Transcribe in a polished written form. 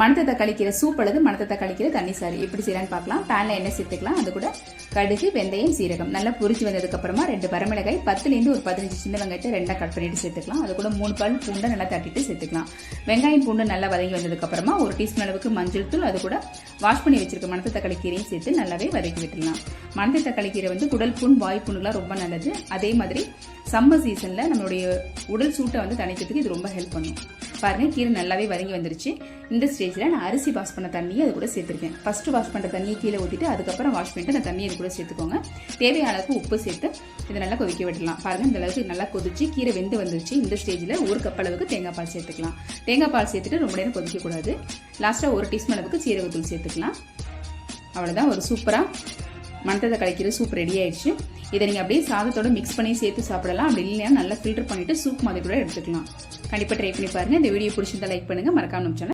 மணத்த தக்காளி கீரை சூப் அல்லது மணத்த தக்காளி கீரை தண்ணி சாறு எப்படி செய்யலான்னு பார்க்கலாம். பேனில் எண்ணெய் சேர்த்துக்கலாம். அது கூட கடுகு, வெந்தயம், சீரகம் நல்லா பொரிச்சு வந்ததுக்கு அப்புறமா 2 வரமிளகாய், 10லேருந்து ஒரு 15 சின்ன வெங்காயத்தை 2 கட் பண்ணிட்டு சேர்த்துக்கலாம். அது கூட 3 பல் பூண்டை நல்லா தட்டிட்டு சேர்த்துக்கலாம். வெங்காயம் பூண்டு நல்லா வதங்கி வந்ததுக்கு அப்புறமா 1 டீஸ்பூன் அளவுக்கு மஞ்சள் தூள், அது கூட வாஷ் பண்ணி வச்சிருக்க மணத்த தக்காளி கீரையும் சேர்த்து நல்லாவே வதக்கி விட்டுடலாம். மணத்த தக்காளி கீரை வந்து குடல் புண், வாய் புண்ணுலாம் ரொம்ப நல்லது. அதே மாதிரி சம்மர் சீசன்ல நம்மளுடைய உடல் சூட்டை வந்து தணிக்கிறதுக்கு இது ரொம்ப ஹெல்ப் பண்ணும். பாருங்க, கீரை நல்லாவே வதங்கி வந்துருச்சு. இந்த ஸ்டேஜ்ல நான் அரிசி வாஷ் பண்ண தண்ணியை அது கூட சேர்த்துருக்கேன். ஃபர்ஸ்ட் வாஷ் பண்ற தண்ணியை கீழே ஊற்றிட்டு அதுக்கப்புறம் வாஷ் பண்ணிட்டு அந்த தண்ணியை இது கூட சேர்த்துக்கோங்க. தேவையான அளவுக்கு உப்பு சேர்த்து இதை நல்லா கொதிக்க விடலாம். பாருங்க, இந்த அளவுக்கு நல்லா கொதிச்சு கீரை வெந்து வந்துருச்சு. இந்த ஸ்டேஜ்ல 1 கப் அளவுக்கு தேங்காய் பால் சேர்த்துக்கலாம். தேங்காய் பால் சேர்த்துட்டு ரொம்ப நேரம் கொதிக்க கூடாது. லாஸ்டா 1 டீஸ்பூன் அளவுக்கு சீரகத்தூள் சேர்த்துக்கலாம். அவ்வளவுதான், ஒரு சூப்பரா மணத்த தக்காளி கீரை சூப் ரெடி ஆயிடுச்சு. இதை நீங்கள் அப்படியே சாதத்தோட மிக்ஸ் பண்ணி சேர்த்து சாப்பிடலாம். அப்படி இல்லைன்னா நல்லா ஃபில்டர் பண்ணிட்டு சூப் மாதிரி கூட எடுத்துக்கலாம். கண்டிப்பாக ட்ரை பண்ணி பாருங்க. இந்த வீடியோ பிடிச்சிருந்தா லைக் பண்ணுங்க, மறக்காம நம்ம சேனல்